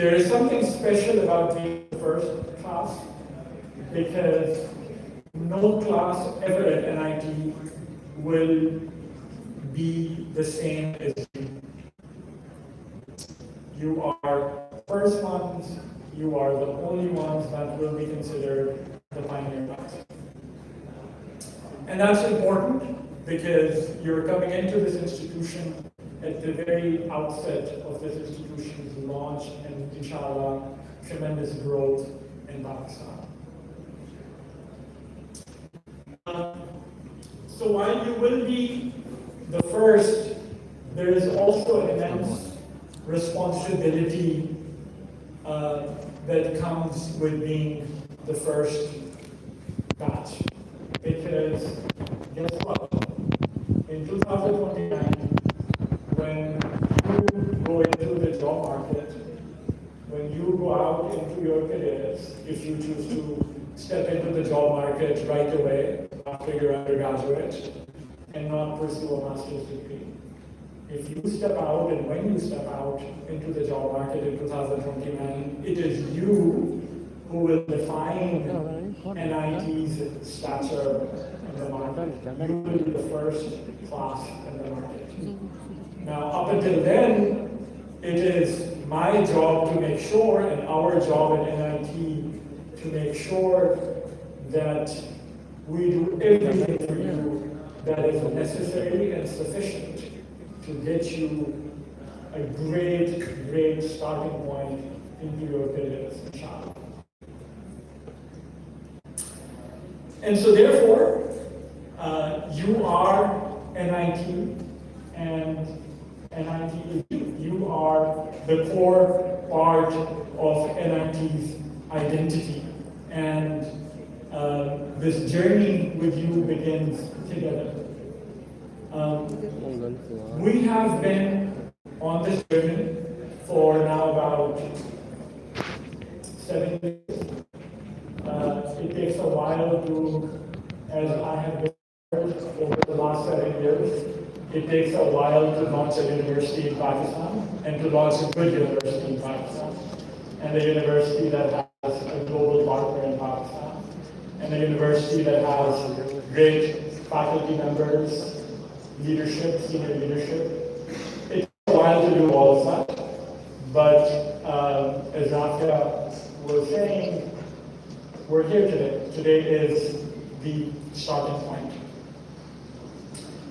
There is something special about being the first class because no class ever at NIT will be the same as you. You are the first ones, you are the only ones that will be considered the pioneer class. And that's important because you're coming into this institution at the very outset of this institution's launch and, inshallah, tremendous growth in Pakistan. So while you will be the first, there is also an immense responsibility that comes with being the first batch. Because guess what? In 2029, when you go into the job market, when you go out into your careers, if you choose to step into the job market right away after your undergraduate and not pursue a master's degree, if you step out and when you step out into the job market in 2029, it is you who will define NIT's stature in the market. You will be the first class in the market. Now, up until then, it is my job to make sure, and our job at NIT, to make sure that we do everything for you that is necessary and sufficient to get you a great starting point into your careers, inshallah. And so therefore, you are NIT, and NIT is you. You are the core part of NIT's identity. And this journey with you begins together. We have been on this journey for now about 7 years. It takes a while to, as I have been over the last 7 years, it takes a while to launch a university in Pakistan and to launch a good university in Pakistan, and a university that has a global partner in Pakistan, and a university that has great faculty members, leadership, senior leadership. It takes a while to do all of that, but as Rafia was saying, we're here today. Today is the starting point.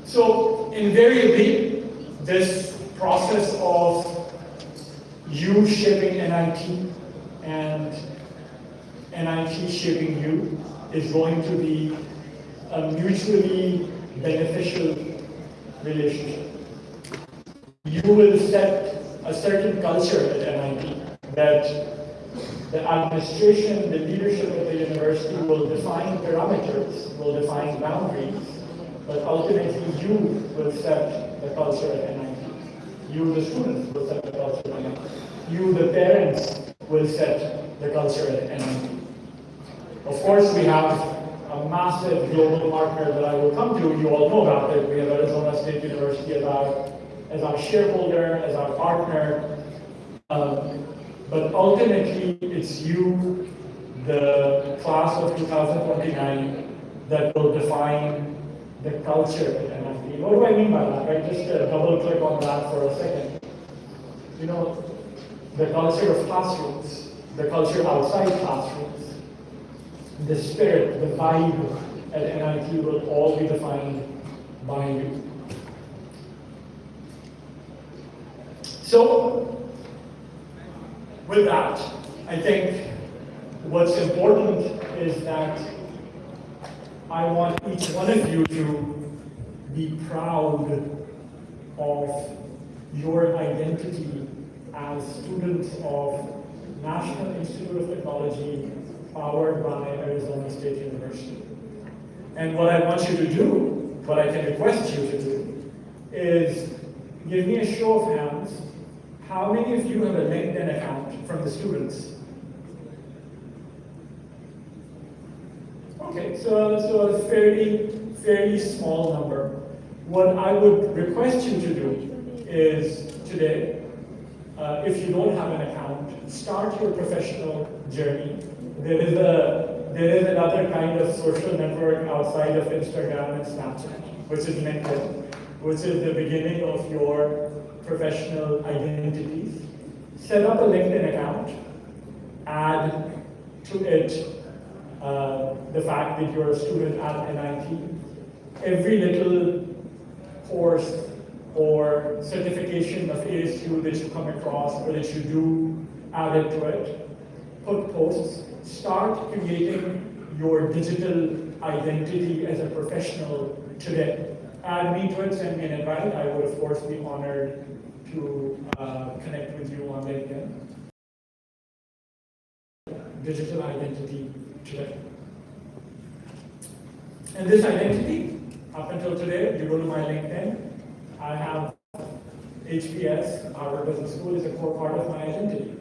So invariably, this process of you shaping NIT and NIT shaping you is going to be a mutually beneficial relationship. You will set a certain culture at NIT that the administration, the leadership of the university will define parameters, will define boundaries, but ultimately you will set the culture at NIT. You, the students, will set the culture at NIT. You, the parents, will set the culture at NIT. Of course, we have a massive global partner that I will come to. You all know about it. We have Arizona State University as our shareholder, as our partner. But ultimately, it's you, the class of 2029, that will define the culture at NIT. What do I mean by that? Right? Just double click on that for a second. You know, the culture of classrooms, the culture outside classrooms, the spirit, the vibe at NIT will all be defined by you. So, with that, I think what's important is that I want each one of you to be proud of your identity as students of National Institute of Technology powered by Arizona State University. And what I want you to do, what I can request you to do, is give me a show of hands. How many of you have a LinkedIn account from the students? Okay, so a fairly small number. What I would request you to do is today, if you don't have an account, start your professional journey. There is another kind of social network outside of Instagram and Snapchat, which is LinkedIn, which is the beginning of your professional identities. Set up a LinkedIn account, add to it the fact that you're a student at NIT. Every little course or certification of ASU that you come across or that you do, add it to it. Put posts. Start creating your digital identity as a professional today. Add me to it, send me an invite. I would, of course, be honored to connect with you on LinkedIn. Digital identity today. And this identity, up until today, you go to my LinkedIn, I have HBS, Harvard Business School, is a core part of my identity.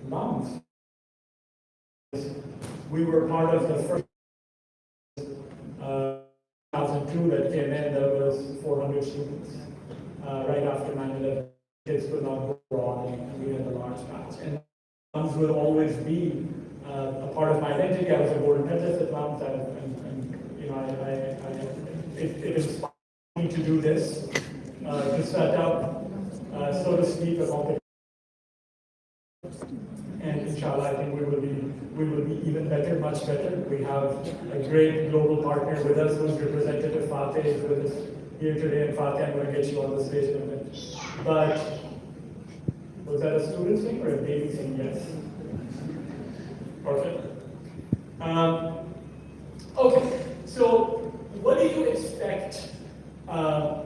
Moms. We were part of the first 2002 that came in, there was 400 students. Right after 9/11, kids could not go abroad, and we had a large batch. And moms will always be a part of my identity. I was a board apprentice at moms, and you know, it inspired me to do this, to set up, so to speak, a competition. And inshallah, I think we will be even better, much better. We have a great global partner with us, who's Representative Fateh is with us here today. And Fateh, I'm going to get you on the stage in a minute. But was that a student thing or a baby thing? Yes. Perfect. Okay. So, what do you expect? I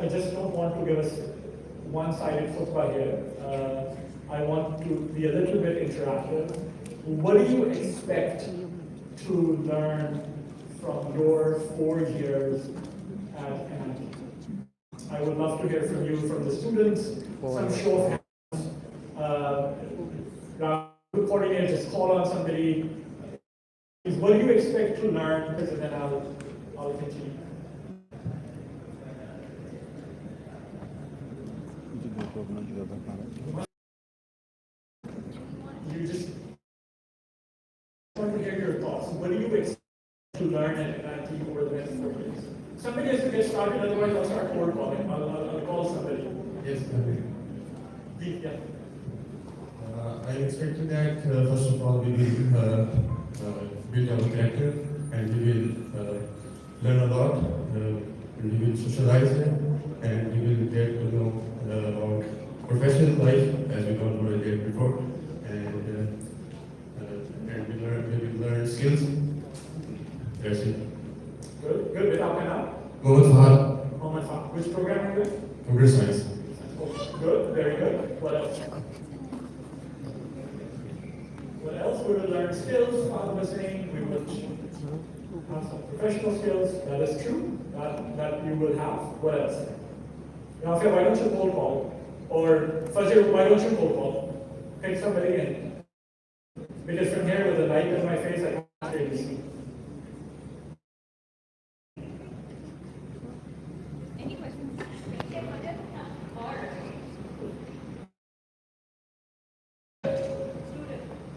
just don't want to give us one-sided khutbah here. I want to be a little bit interactive. What do you expect to learn from your 4 years at NIT? I would love to hear from you, from the students, some show of hands. Coordinator, just call on somebody. What do you expect to learn? And then I'll continue. You just want to hear your thoughts. What do you expect to learn at NIT over the next 4 years? Somebody has to get started, otherwise I'll start cold calling. I'll call somebody. Yes, Yeah. I'm expecting that, first of all, we will build our character and we will learn a lot, and we will socialize and we will get to know about professional life as we don't know it before, and we will learn skills. That's it. Good. Without my now? Mohammed Fahad. Which program are you in? Computer science. Good, very good. What else? What else? We will learn skills. Fahad was saying we will have some professional skills. That is true. That you will have. What else? Rafia, why don't you cold call? Or Fajr, why don't you cold call? Pick somebody in. Because from here with the light in my face, I can't really see. Any questions?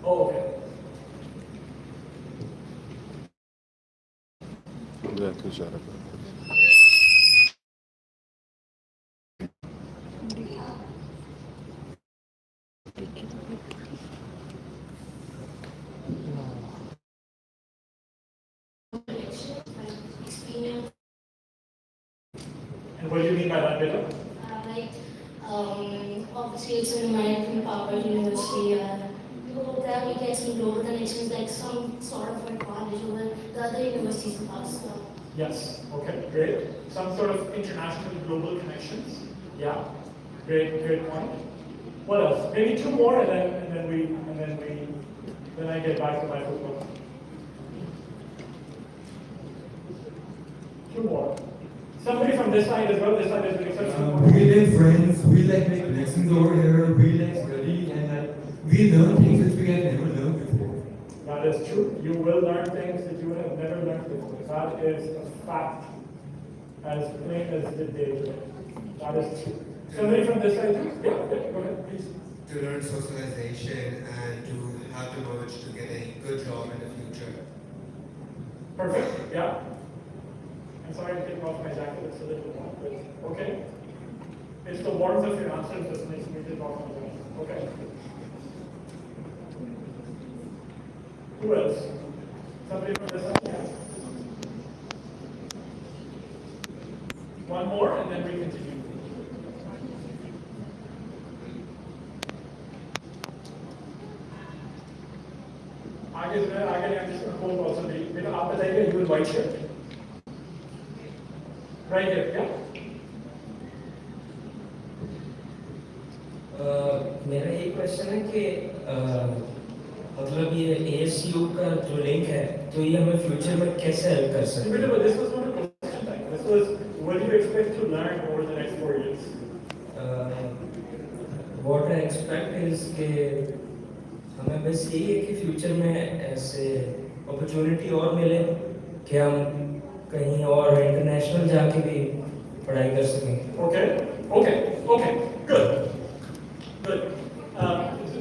Oh, okay. And what do you mean by that, Bella? Obviously it's an American powered university. There we get some global connections, like some sort of advantage over the other universities in Pakistan. Yes. Okay. Great. Some sort of international global connections. Yeah. Great point. What else? Maybe two more, and then I get back to my football. Two more. Somebody from this side as well. This side is an exception. We like friends, we like make lessons over here, we like study, and we learn things that we have never learned before. That is true. You will learn things that you have never learned before. That is a fact, as plain as the day today. That is true. Somebody from this side? Yeah, go ahead, please. To learn socialization and to have the knowledge to get a good job in the future. Perfect, yeah. I'm sorry I'm taking off my jacket, it's a little warm, but okay. It's the warmth of your answers that makes me take off my jacket. Okay. Who else? Somebody from this side? Yeah. One more and then we continue. आगे जो है आगे I'm just going to hold also be बेटा आप बताइए you will white shirt right here yeah मेरा एक question है कि मतलब ये ASU का जो लिंक है तो ये हमें फ्यूचर में कैसे हेल्प कर सकते हैं? But this was not a question time. This was what do you expect to learn over the next 4 years? What I expect is कि हमें बस यही है कि फ्यूचर में ऐसे अपॉर्चुनिटी और मिले कि हम कहीं और इंटरनेशनल जाके भी पढ़ाई कर सकें. Okay, good.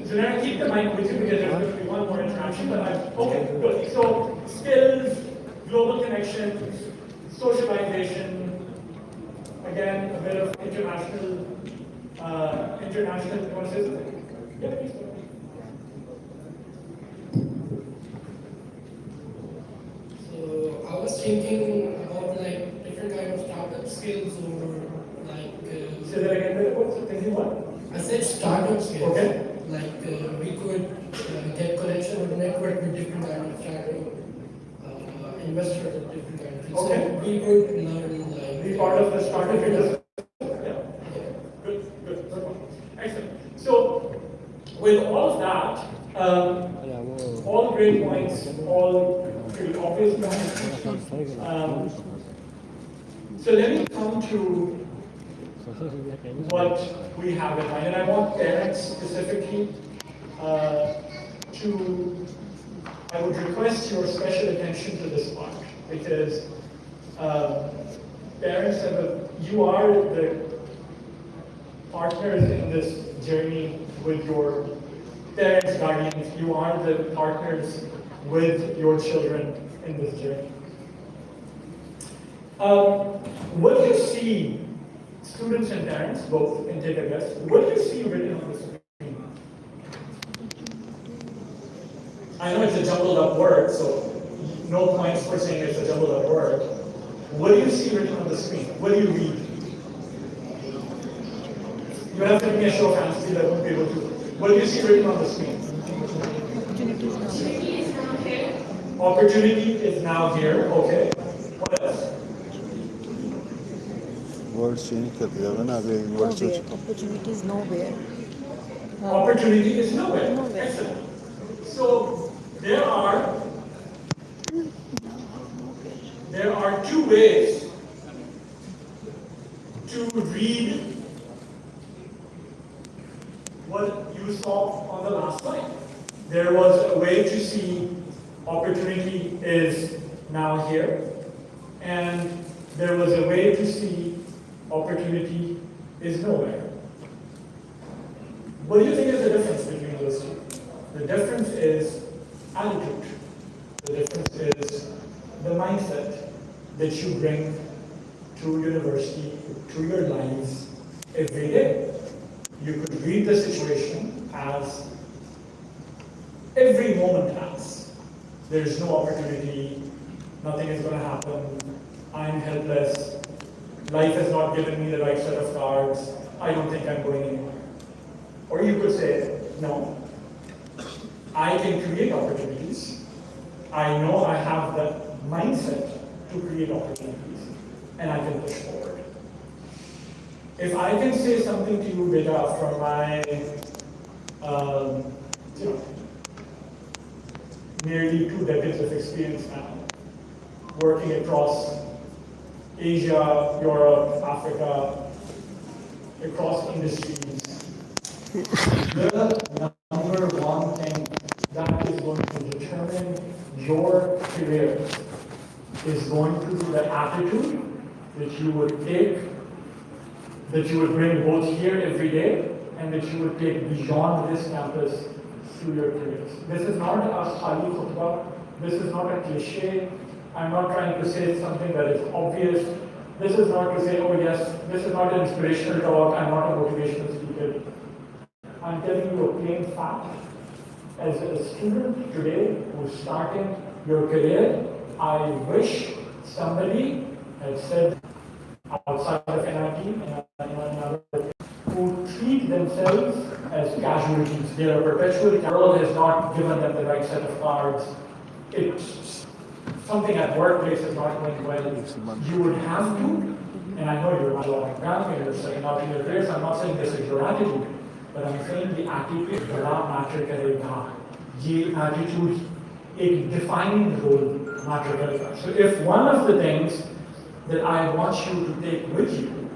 Janara, keep the mic with you because there's going to be one more interaction, but okay, good. So, skills, global connections, socialization, again, a bit of international, you want to say something? Yeah, please. So I was thinking about like different kind of startup skills or like. Say that again. What's thinking what? I said startup skills. Okay. Like we could get connection or network with different kind of startup investors and different kind of things. Okay. So we could learn like. Be part of the startup industry. Yeah. Good. Excellent. So, with all of that, all great points, all pretty obvious points. So let me come to what we have in mind, and I want parents specifically I would request your special attention to this part because parents you are the partners in this journey with your parents, guardians. You are the partners with your children in this journey. What do you see, students and parents both can take a guess, what do you see written on the screen? I know it's a jumbled up word, so no points for saying it's a jumbled up word. What do you see written on the screen? What do you read? You have to give me a show of hands, please, I won't be able to. What do you see written on the screen? Opportunity is now here. Opportunity is now here, okay. What else? Word change कर दिया था ना अभी word change Opportunity is nowhere. Opportunity is nowhere. Excellent. So there are two ways to read what you saw on the last slide. There was a way to see opportunity is now here, and there was a way to see opportunity is nowhere. What do you think is the difference between those two? The difference is attitude. The difference is the mindset that you bring to university, to your lives every day. You could read the situation as every moment as there is no opportunity, nothing is going to happen, I'm helpless, life has not given me the right set of cards, I don't think I'm going anywhere. Or you could say, no, I can create opportunities. I know I have the mindset to create opportunities, and I can push forward. If I can say something to you, Beta, from my, nearly 2 decades of experience now, working across Asia, Europe, Africa, across industries, the number one thing that is going to determine your career is going to be the attitude that you would take that you would bring both here every day and that you would take beyond this campus to your careers. This is not a khali khutbah, this is not a cliche. I'm not trying to say something that is obvious. This is not to say, oh yes, this is not an inspirational talk, I'm not a motivational speaker. I'm telling you a plain fact. As a student today who's starting your career, I wish somebody had said outside of NIT and another who treat themselves as casualties. They are perpetually, the world has not given them the right set of cards. It's something at workplace is not going well. You would have to, and I know you're not a grandmother, you're setting out in your careers, I'm not saying this is your attitude, but I'm saying the attitude बड़ा matter करेगा. ये attitude एक defining role matter करेगा. So if one of the things that I want you to take with you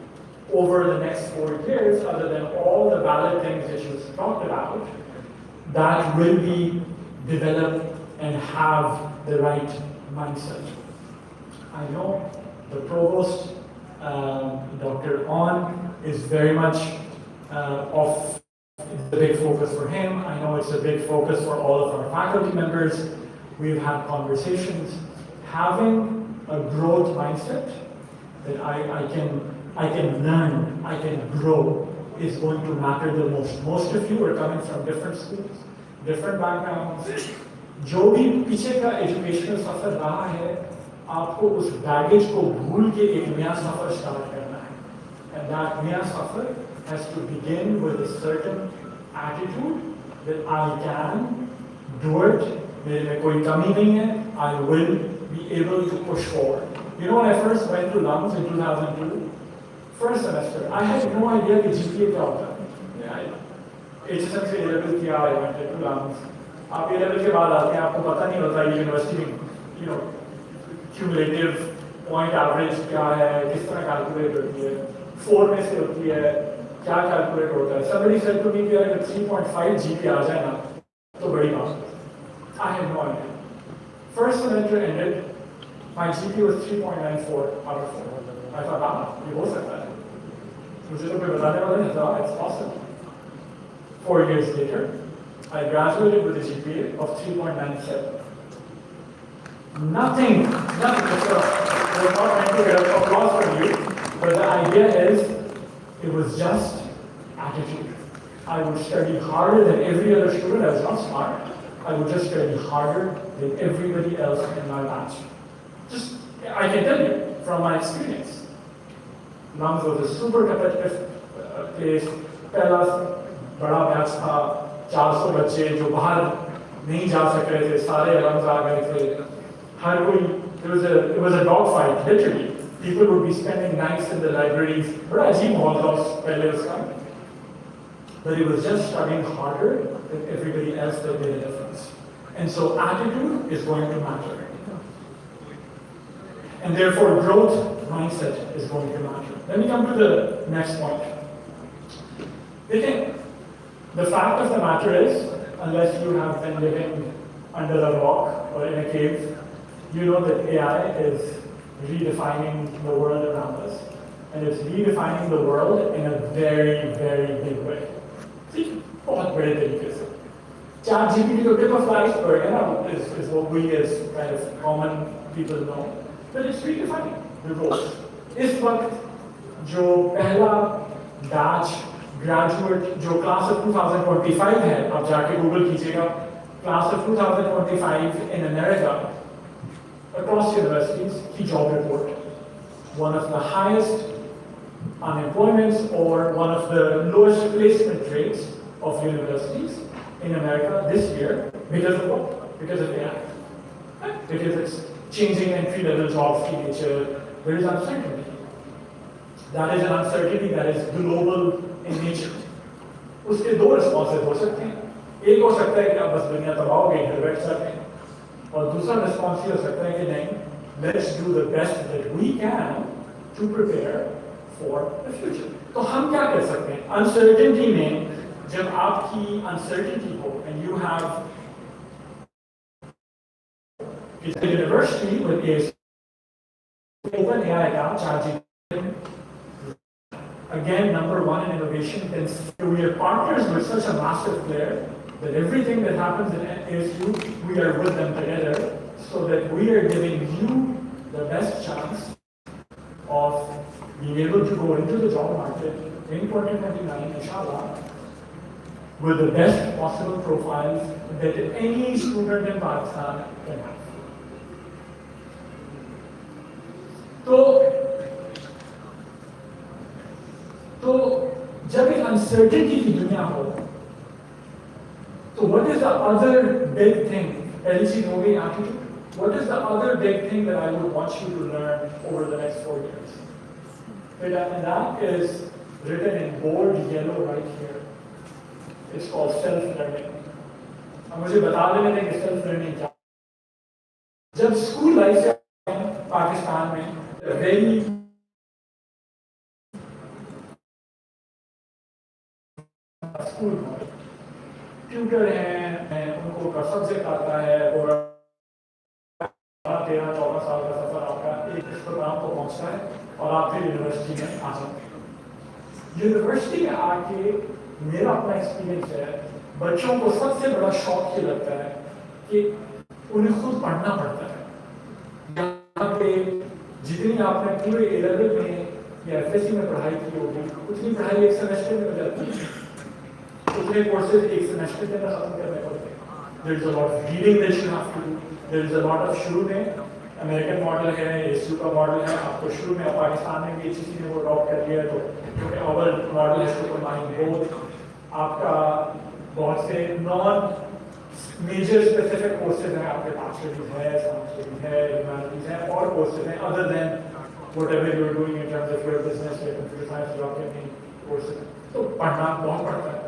over the next 4 years, other than all the valid things that you talked about, that will be develop and have the right mindset. I know the provost, Dr. On, is very much of the big focus for him. I know it's a big focus for all of our faculty members. We've had conversations. Having a growth mindset that I can learn, I can grow is going to matter the most. Most of you are coming from different schools, different backgrounds. जो भी पीछे का educational सफर रहा है, आपको उस baggage को भूल के एक नया सफर स्टार्ट करना है. And that नया सफर has to begin with a certain attitude that I can do it. मेरे में कोई कमी नहीं है. I will be able to push forward. You know, when I first went to Lungs in 2002, first semester, I had no idea that GPA क्या होता है. HSM से A-level किया, I went to Lungs. आप A-level के बाद आते हैं, आपको पता नहीं होता यूनिवर्सिटी में, you know, cumulative point average क्या है, किस तरह calculate होती है, 4 में से होती है, क्या calculate होता है. Somebody said to me कि अगर 3.5 GPA आ जाए ना, तो बड़ी बात है. I had no idea. First semester ended, my GPA was 3.94 out of 4. I thought, ah, ये हो सकता है. मुझे तो कोई बताने वाला नहीं था, it's possible. 4 years later, I graduated with a GPA of 3.97. Nothing. We're not trying to get applause from you, but the idea is, it was just attitude. I would study harder than every other student. I was not smart. I would just study harder than everybody else in my batch. Just, I can tell you from my experience. Lungs was a super competitive place. पहला बड़ा batch था, 400 बच्चे जो बाहर नहीं जा सक रहे थे, सारे Lungs आ गए थे. हर कोई, it was a dog fight, literally. People would be spending nights in the libraries. बड़ा अजीब माहौल था पहले उसका. But it was just studying harder than everybody else that made a difference. And so attitude is going to matter. And therefore growth mindset is going to matter. Let me come to the next point. The fact of the matter is, unless you have been living under a rock or in a cave, you know that AI is redefining the world around us. And it's redefining the world in a very, very big way. बहुत बड़े तरीके से. ChatGPT को tip of the iceberg is what we as kind of common people know. But it's redefining the roles. इस वक्त जो पहला batch graduate जो class of 2025 है, आप जाके Google कीजिएगा, class of 2025 in America, across universities, की job report, one of the highest unemployments or one of the lowest placement rates of universities in America this year because of what? Because of AI. Because it's changing entry-level jobs की nature. There is uncertainty. That is an uncertainty that is global in nature. उसके दो responses हो सकते हैं. एक हो सकता है कि अब बस दुनिया तबाह हो गई, घर बैठ जाते हैं. और दूसरा response ये हो सकता है कि नहीं, let's do the best that we can to prepare for the future. तो हम क्या कर सकते हैं? Uncertainty में जब आपकी uncertainty हो and you have a university with a open AI account, ChatGPT, again, number one in innovation, then we are partners with such a massive player that everything that happens in ASU, we are with them together so that we are giving you the best chance of being able to go into the job market in 2029, inshallah, with the best possible profiles that any student in Pakistan can have. तो जब एक uncertainty की दुनिया हो, तो what is the other big thing? पहली चीज हो गई attitude. What is the other big thing that I would want you to learn over the next 4 years? And that is written in bold yellow right here. It's called self-learning. अब मुझे बता देने दें कि self-learning क्या है. जब school life से पाकिस्तान में very स्कूल ट्यूटर हैं, उनको का सब्जेक्ट आता है और 13-14 साल का सफर आपका एक प्रोग्राम को पहुंचता है और आप फिर यूनिवर्सिटी में आ जाते हैं। यूनिवर्सिटी में आके मेरा अपना एक्सपीरियंस है, बच्चों को सबसे बड़ा शौक ये लगता है कि उन्हें खुद पढ़ना पड़ता है। यहाँ पे जितनी आपने पूरे A-level में या FSC में पढ़ाई की होगी, उतनी पढ़ाई एक सेमेस्टर में हो जाती है, उतने कोर्सेज एक सेमेस्टर के अंदर खत्म करने पड़ते हैं। There is a lot of reading that you have to do. There is a lot of शुरू में अमेरिकन मॉडल है, ASU का मॉडल है, आपको शुरू में पाकिस्तान में भी HEC ने वो अडॉप्ट कर लिया है, तो क्योंकि अवर मॉडल है टू कंबाइन बोथ, आपका बहुत से नॉन मेजर स्पेसिफिक कोर्सेज हैं, आपके पास है, साइंस है, ह्यूमैनिटीज है, और कोर्सेज हैं other than whatever you are doing in terms of your business या कंप्यूटर साइंस जॉब के कोर्सेज। तो पढ़ना बहुत पड़ता है।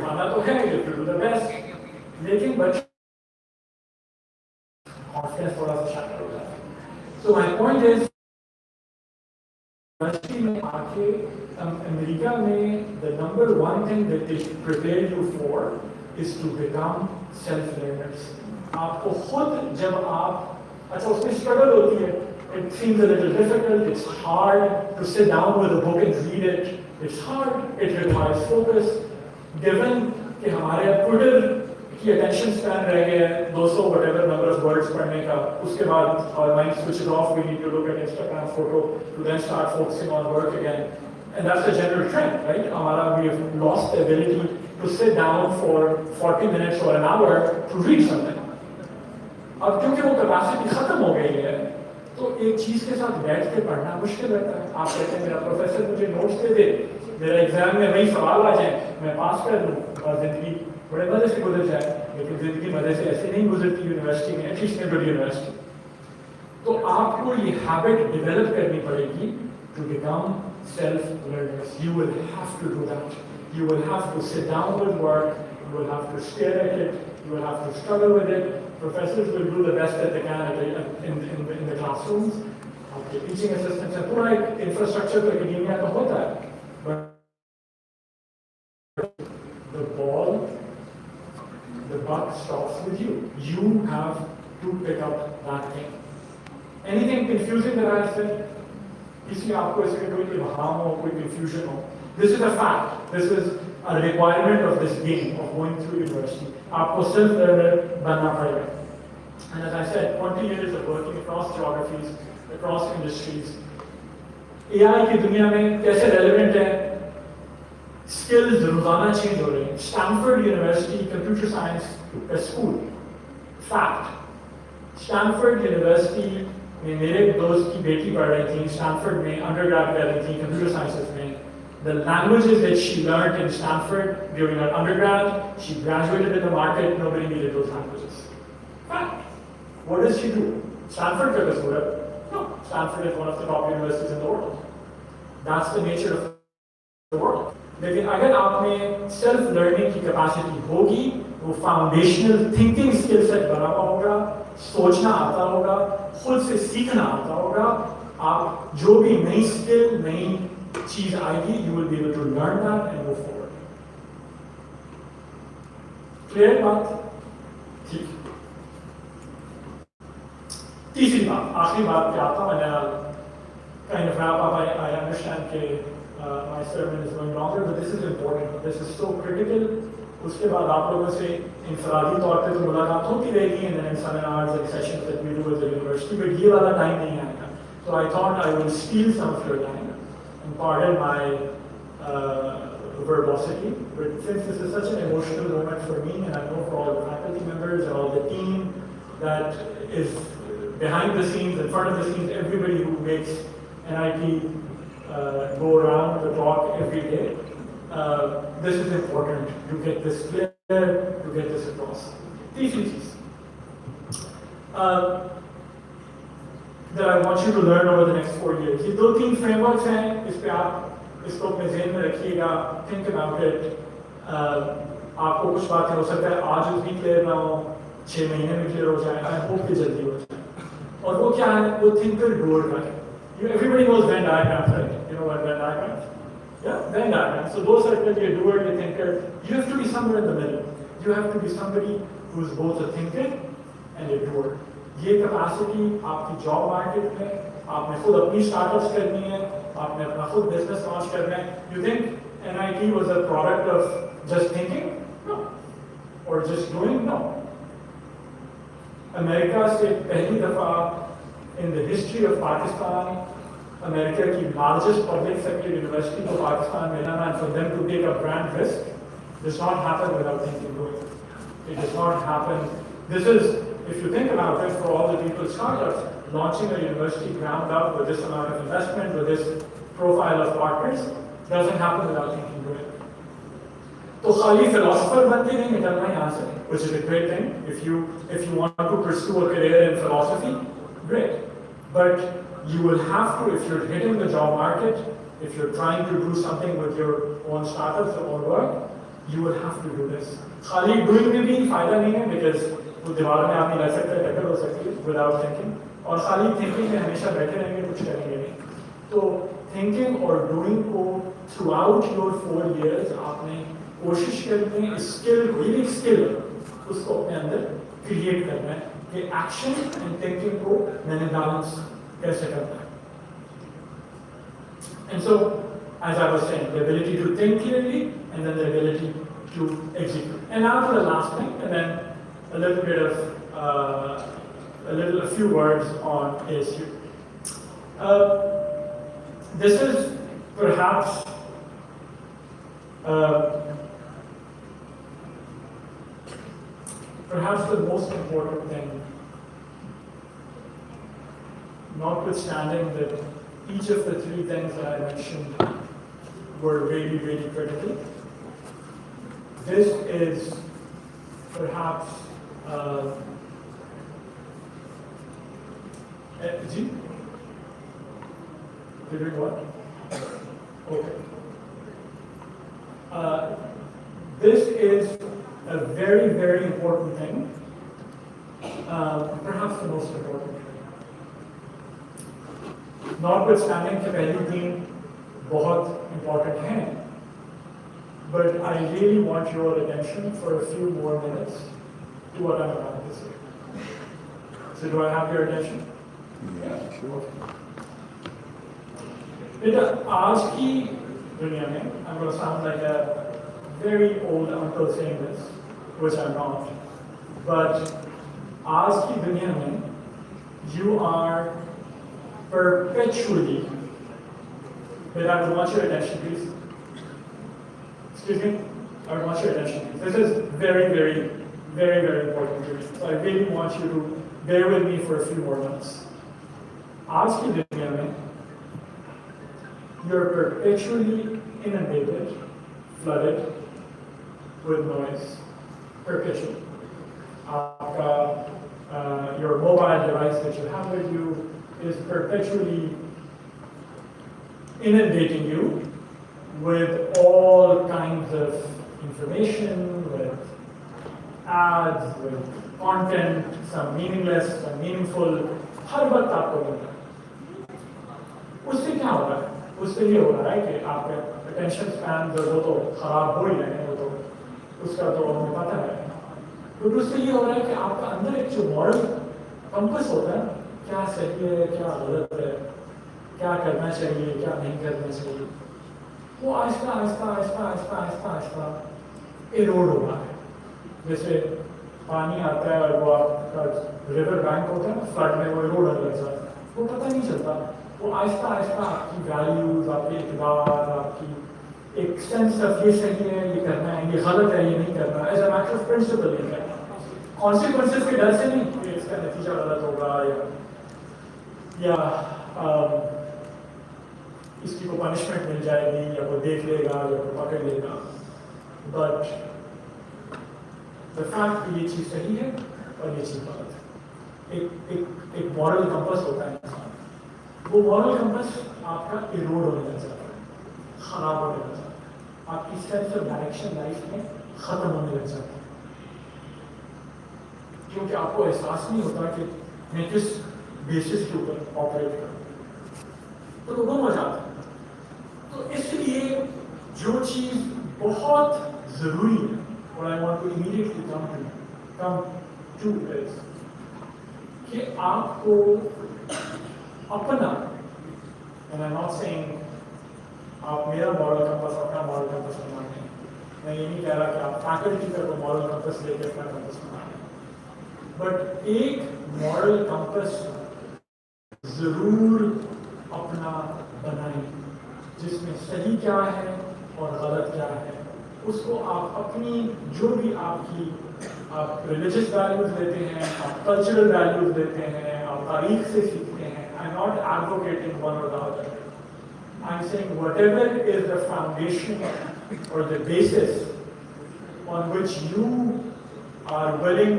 खाना तो है, you do the best, लेकिन बच्चे कॉन्फिडेंस थोड़ा सा शायद हो जाता है। So my point is, university में आके अमेरिका में the number one thing that they prepare you for is to become self-learners. आपको खुद जब आप अच्छा उसमें स्ट्रगल होती है, it seems a little difficult, it's hard to sit down with a book and read it, it's hard, it requires focus, given कि हमारे ट्विटर की अटेंशन स्पैन रह गया है 200 whatever number of words पढ़ने का, उसके बाद our mind switches off, we need to look at Instagram photo to then start focusing on work again, and that's the general trend, right? हमारा we have lost the ability to sit down for 40 minutes or an hour to read something. अब क्योंकि वो capacity खत्म हो गई है, तो एक चीज के साथ बैठ के पढ़ना मुश्किल रहता है। आप कहते हैं मेरा प्रोफेसर मुझे नोट्स दे दे, मेरा एग्जाम में वही सवाल आ जाए, मैं पास कर लूँ और जिंदगी बड़े मजे से गुजर जाए, लेकिन जिंदगी मजे से ऐसे नहीं गुजरती यूनिवर्सिटी में, एटलीस्ट इन गुड यूनिवर्सिटी। तो आपको ये हैबिट डेवलप करनी पड़ेगी to become self learners. You will have to do that. You will have to sit down with work, you will have to stare at it, you will have to struggle with it. Professors will do the best that they can in the classrooms. आपके teaching assistants हैं, पूरा एक infrastructure तो academia का होता है, but the buck stops with you. You have to pick up that thing. Anything confusing that I have said? इसलिए आपको इसके कोई इल्हाम हो, कोई confusion हो? This is a fact. This is a requirement of this game of going through university. आपको self-learner बनना पड़ेगा. And as I said, 20 years of working across geographies, across industries. AI की दुनिया में कैसे relevant है? Skills रोजाना change हो रहे हैं. Stanford University Computer Science School. Fact. Stanford University में मेरे दोस्त की बेटी पढ़ रही थी, Stanford में undergrad कर रही थी computer sciences में. The languages that she learned in Stanford during her undergrad, she graduated in the market, nobody needed those languages. Fact. What does she do? Stanford took us to it. No, Stanford is one of the top universities in the world. That's the nature of the world. लेकिन अगर आप में self learning की capacity होगी, वो foundational thinking skill set बना हुआ होगा, सोचना आता होगा, खुद से सीखना आता होगा, आप जो भी नई स्किल नई चीज आएगी, you will be able to learn that and move forward. Clear बात? ठीक। तीसरी बात, आखिरी बात पे आता हूँ, मैंने kind of wrap up. I understand that my sermon is going longer, but this is important. This is so critical. उसके बाद आप लोगों से इंफरादी तौर पे तो मुलाकात होती रहेगी and then in seminars and sessions that we do with the university, but ये वाला time नहीं आएगा. So I thought I will steal some of your time and pardon my verbosity. But since this is such an emotional moment for me, and I know for all the faculty members and all the team that is behind the scenes, in front of the scenes, everybody who makes NIT go around the talk every day. This is important. You get this clear, you get this across. तीसरी चीज that I want you to learn over the next 4 years. ये 2-3 frameworks हैं, इस पे आप इसको अपने ज़हन में रखिएगा. Think about it. आपको कुछ बातें हो सकता है आज उतनी क्लियर ना हो, 6 महीने में क्लियर हो जाए. I hope कि जल्दी हो जाए. और वो क्या है? वो thinker doer का है. Everybody knows Venn diagrams, right? You know what Venn diagrams? Yeah, Venn diagrams. So those are called your doer, your thinker. You have to be somewhere in the middle. You have to be somebody who is both a thinker and a doer. ये capacity आपकी job market में, आपने खुद अपनी startups करनी है, आपने अपना खुद business launch करना है. You think NIT was a product of just thinking? No. Or just doing? No. America से पहली दफा in the history of Pakistan, America की largest public sector university को पाकिस्तान में लाना, and for them to take a brand risk does not happen without thinking doing. It does not happen. This is, if you think about it, for all the people startups, launching a university ground up with this amount of investment, with this profile of partners, doesn't happen without thinking doing. तो खाली philosopher बनते नहीं निकलना यहाँ से, which is a great thing. If you want to pursue a career in philosophy, great. But you will have to, if you're hitting the job market, if you're trying to do something with your own startups or own work, you will have to do this. खाली doing में भी फायदा नहीं है, because वो दीवार में आप नहीं रह सकते, टक्कर हो सकती है without thinking. और खाली thinking में हमेशा बैठे रहेंगे, कुछ करेंगे नहीं. तो thinking और doing को throughout your 4 years आपने कोशिश करनी है, skill, really skill, उसको अपने अंदर create करना है. कि action and thinking को मैंने balance कैसे करना है. And so, as I was saying, the ability to think clearly and then the ability to execute. And now to the last thing, and then a little bit of a few words on ASU. This is perhaps the most important thing, notwithstanding that each of the 3 things that I mentioned were really, really critical. This is perhaps G? You're doing what? Okay. This is a very, very important thing, perhaps the most important thing. Notwithstanding कि पहली 3 बहुत important हैं, but I really want your attention for a few more minutes to what I'm about to say. So do I have your attention? Yeah, sure. बेटा आज की दुनिया में, I'm going to sound like a very old uncle saying this, which I'm not, but आज की दुनिया में you are perpetually, but I would want your attention please. Excuse me? I would want your attention please. This is very, very, very, very important to me. So I really want you to bear with me for a few more minutes. आज की दुनिया में you're perpetually inundated, flooded with noise. Perpetually. Your mobile device that you have with you is perpetually inundating you with all kinds of information, with ads, with content, some meaningless, some meaningful. हर वक्त आपको मिल रहा है. उससे क्या हो रहा है? उससे ये हो रहा है कि आपका attention span जो तो खराब हो ही रहे हैं, वो तो उसका तो हमें पता है. तो उससे ये हो रहा है कि आपका अंदर एक जो moral compass होता है, क्या सही है क्या गलत है, क्या करना चाहिए क्या नहीं करना चाहिए, वो आहिस्ता आहिस्ता आहिस्ता आहिस्ता आहिस्ता आहिस्ता इरोड हो रहा है। जैसे पानी आता है और वो आपका रिवर बैंक होता है ना, फ्लड में वो इरोड होने लग जाता है, वो पता नहीं चलता, वो आहिस्ता आहिस्ता आपकी वैल्यूज, आपके इकदार, आपकी एक सेंस ऑफ ये सही है ये करना है, ये गलत है ये नहीं करना, as a matter of principle ये करना, कॉन्सिक्वेंसेस के डर से नहीं कि इसका नतीजा गलत होगा या इसकी को पनिशमेंट मिल जाएगी या वो देख लेगा या वो पकड़ लेगा, बट द फैक्ट कि ये चीज़ सही है और ये चीज़ गलत है। एक मॉरल कंपस होता है इंसान, वो मॉरल कंपस आपका इरोड होने लग जाता है, खराब होने लग जाता है, आपकी सेंस ऑफ डायरेक्शन लाइफ में खत्म होने लग जाता है, क्योंकि आपको एहसास नहीं होता कि मैं किस बेसिस के ऊपर ऑपरेट करूँ, तो वो मजा आता है। तो इसलिए जो चीज़ बहुत ज़रूरी है, और I want to immediately come to is कि आपको अपना, and I am not saying आप मेरा मॉरल कंपस अपना मॉरल कंपस बना लें, मैं ये नहीं कह रहा कि आप फैकल्टी का मॉरल कंपस लेके अपना कंपस बना लें, बट एक मॉरल कंपस जरूर अपना बनाएं जिसमें सही क्या है और गलत क्या है, उसको आप अपनी जो भी आपकी आप रिलीजियस वैल्यूज लेते हैं, आप कल्चरल वैल्यूज लेते हैं, आप तारीख से सीखते हैं, I am not advocating one or the other, I am saying whatever is the foundation or the basis on which you are willing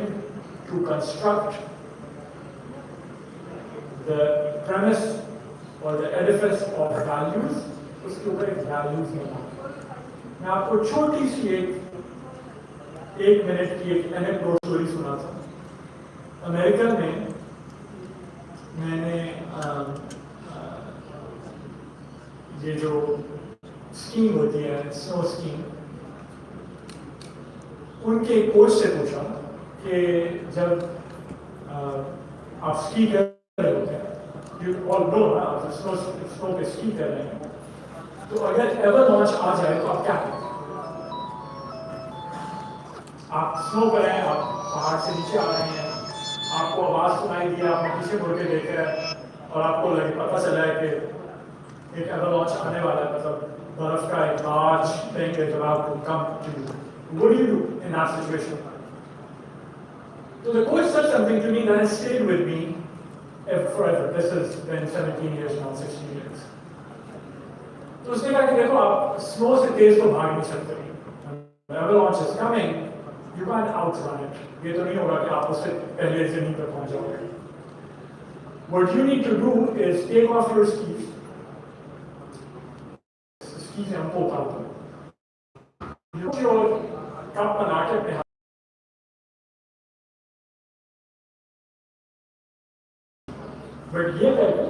to construct the premise or the edifice of values, उसके ऊपर एक values बना। मैं आपको छोटी सी एक minute की एक एनेक्डोट स्टोरी सुना था। अमेरिका में मैंने ये जो स्कीइंग होती है, स्नो स्कीइंग, उनके कोच से पूछा कि जब आप स्की कर रहे होते हैं, you all know ना, आप स्नो पे स्की कर रहे हैं, तो अगर एवर लॉन्च आ जाए तो आप क्या करें? आप स्नो पर हैं, आप पहाड़ से नीचे आ रहे हैं, आपको आवाज सुनाई दी, आप पीछे मुड़ के देख रहे हैं और आपको पता चला है कि एक एवर लॉन्च आने वाला है, मतलब बर्फ का एक लार्ज थिंग है जब आपको come to, what do you do in that situation? So the coach said something to me that has stayed with me forever. This has been 17 years now, 16 years. तो उसने कहा कि देखो आप स्नो से तेज तो भाग नहीं सकते, avalanche is coming, you can't outrun it. ये तो नहीं होगा कि आप उससे पहले जमीन पर पहुंच जाओगे. What you need to do is take off your skis. Skis हमको उतारते हैं. You put your कप बना के अपने हाथ, बट ये करके